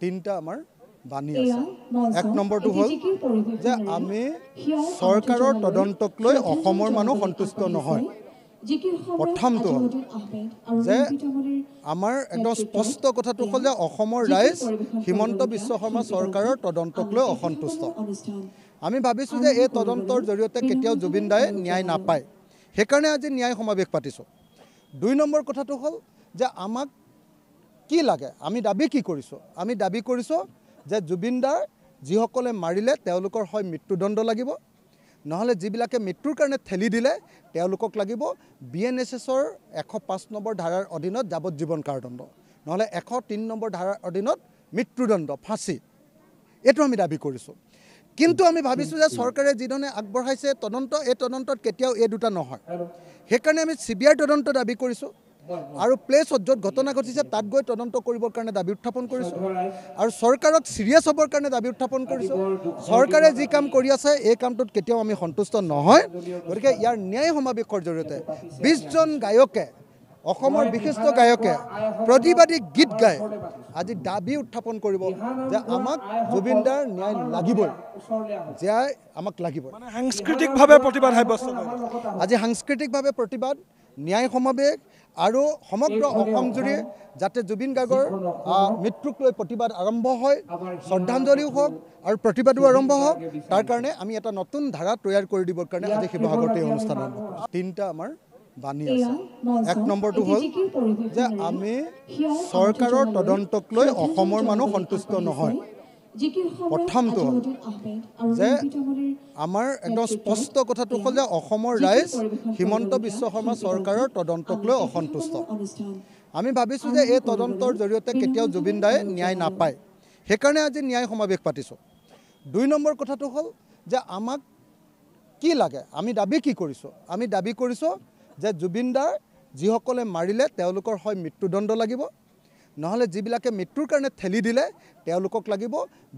তিনটা আমাৰ বাণী আছে। এক নম্বৰটো হ'ল যে আমি চৰকাৰৰ তদন্তক লৈ অসমৰ মানুহ সন্তুষ্ট নহয়। প্ৰথমটো হ'ল যে আমাৰ একদম স্পষ্ট কথাটো হ'ল যে অসমৰ ৰাইজ হিমন্ত বিশ্ব শৰ্মা চৰকাৰৰ তদন্তক লৈ অসন্তুষ্ট। আমি ভাবিছোঁ যে এই তদন্তৰ জৰিয়তে কেতিয়াও জুবিন দায়ে ন্যায় নাপায়, সেইকাৰণে আজি ন্যায় সমাৱেশ পাতিছোঁ। ২ নম্বৰ কথাটো হ'ল যে আমাক কি লাগে, আমি দাবী কি কৰিছোঁ? আমি দাবী কৰিছোঁ যে জুবিন দাৰ যিসকলে মাৰিলে তেওঁলোকৰ হয় মৃত্যুদণ্ড লাগিব, নহ'লে যিবিলাকে মৃত্যুৰ কাৰণে ঠেলি দিলে তেওঁলোকক লাগিব BNSSৰ ১০৫ নম্বৰ ধাৰাৰ অধীনত যাৱজ্জীৱন কাৰাদণ্ড, নহ'লে ১০৩ নম্বৰ ধাৰাৰ অধীনত মৃত্যুদণ্ড, ফাঁচী। এইটো আমি দাবী কৰিছোঁ। কিন্তু আমি ভাবিছোঁ যে চৰকাৰে যিধৰণে আগবঢ়াইছে তদন্ত, এই তদন্তত কেতিয়াও এই দুটা নহয়। সেইকাৰণে আমি CBI তদন্ত দাবী কৰিছোঁ আৰু প্লেছত য'ত ঘটনা ঘটিছে তাত গৈ তদন্ত কৰিবৰ কাৰণে দাবী উত্থাপন কৰিছোঁ আৰু চৰকাৰক চিৰিয়াছ হ'বৰ কাৰণে দাবী উত্থাপন কৰিছোঁ। চৰকাৰে যি কাম কৰি আছে এই কামটোত কেতিয়াও আমি সন্তুষ্ট নহয়। গতিকে ইয়াৰ ন্যায় সমাৱেশৰ জৰিয়তে ২০জন গায়কে, অসমৰ বিশিষ্ট গায়কে প্ৰতিবাদী গীত গাই আজি দাবী উত্থাপন কৰিব যে আমাক জুবিন দাৰ ন্যায় লাগিবই, জীয়াই আমাক লাগিবই। সাংস্কৃতিকভাৱে প্ৰতিবাদ সাব্যস্ত আজি সাংস্কৃতিকভাৱে প্ৰতিবাদ, ন্যায় সমাৱেশ আৰু সমগ্ৰ অসম জুৰি যাতে জুবিন গাৰ্গৰ মৃত্যুক লৈ প্ৰতিবাদ আৰম্ভ হয়, শ্ৰদ্ধাঞ্জলিও হওক আৰু প্ৰতিবাদো আৰম্ভ হওক, তাৰ কাৰণে আমি এটা নতুন ধাৰা তৈয়াৰ কৰি দিবৰ কাৰণে আজি শিৱসাগৰত এই অনুষ্ঠান আৰম্ভ কৰিছোঁ। তিনিটা আমাৰ বাণী আছে। এক নম্বৰটো হ'ল যে আমি চৰকাৰৰ তদন্তক লৈ অসমৰ মানুহ সন্তুষ্ট নহয়। প্ৰথমটো হ'ল যে আমাৰ একদম স্পষ্ট কথাটো হ'ল যে অসমৰ ৰাইজ হিমন্ত বিশ্ব শৰ্মা চৰকাৰৰ তদন্তক লৈ অসন্তুষ্ট। আমি ভাবিছোঁ যে এই তদন্তৰ জৰিয়তে কেতিয়াও জুবিন দায়ে ন্যায় নাপায়, সেইকাৰণে আজি ন্যায় সমাৱেশ পাতিছোঁ। ২ নম্বৰ কথাটো হ'ল যে আমাক কি লাগে, আমি দাবী কি কৰিছোঁ? আমি দাবী কৰিছোঁ যে জুবিন দাৰ যিসকলে মাৰিলে তেওঁলোকৰ হয় মৃত্যুদণ্ড লাগিব, নহ'লে যিবিলাকে মৃত্যুৰ কাৰণে ঠেলি দিলে তেওঁলোকক লাগিব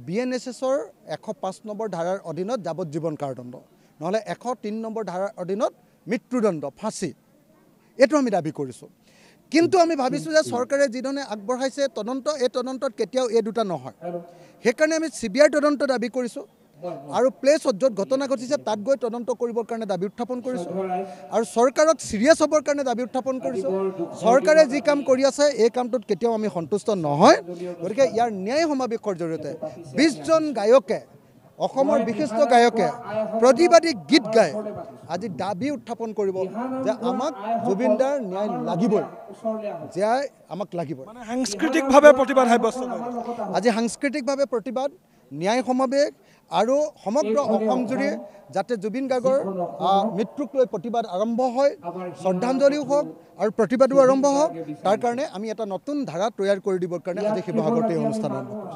BNSSৰ ১০৫ নম্বৰ ধাৰাৰ অধীনত যাৱজ্জীৱন কাৰাদণ্ড, নহ'লে ১০৩ নম্বৰ ধাৰাৰ অধীনত মৃত্যুদণ্ড, ফাঁচী। এইটো আমি দাবী কৰিছোঁ। কিন্তু আমি ভাবিছোঁ যে চৰকাৰে যিধৰণে আগবঢ়াইছে তদন্ত, এই তদন্তত কেতিয়াও এই দুটা নহয়। সেইকাৰণে আমি CBI তদন্ত দাবী কৰিছোঁ আৰু প্লেছত য'ত ঘটনা ঘটিছে তাত গৈ তদন্ত কৰিবৰ কাৰণে দাবী উত্থাপন কৰিছোঁ আৰু চৰকাৰক চিৰিয়াছ হ'বৰ কাৰণে দাবী উত্থাপন কৰিছোঁ। চৰকাৰে যি কাম কৰি আছে এই কামটোত কেতিয়াও আমি সন্তুষ্ট নহয়। গতিকে ইয়াৰ ন্যায় সমাৱেশৰ জৰিয়তে ২০জন গায়কে, অসমৰ বিশিষ্ট গায়কে প্ৰতিবাদী গীত গাই আজি দাবী উত্থাপন কৰিব যে আমাক জুবিন দাৰ ন্যায় লাগিবই, জীয়াই আমাক লাগিবই। সাংস্কৃতিকভাৱে প্ৰতিবাদ সাব্যস্ত আজি সাংস্কৃতিকভাৱে প্ৰতিবাদ, ন্যায় সমাৱেশ আৰু সমগ্ৰ অসম জুৰি যাতে জুবিন গাৰ্গৰ মৃত্যুক লৈ প্ৰতিবাদ আৰম্ভ হয়, শ্ৰদ্ধাঞ্জলিও হওক আৰু প্ৰতিবাদো আৰম্ভ হওক, তাৰ কাৰণে আমি এটা নতুন ধাৰা তৈয়াৰ কৰি দিবৰ কাৰণে আজি শিৱসাগৰত এই অনুষ্ঠান আৰম্ভ কৰিছোঁ।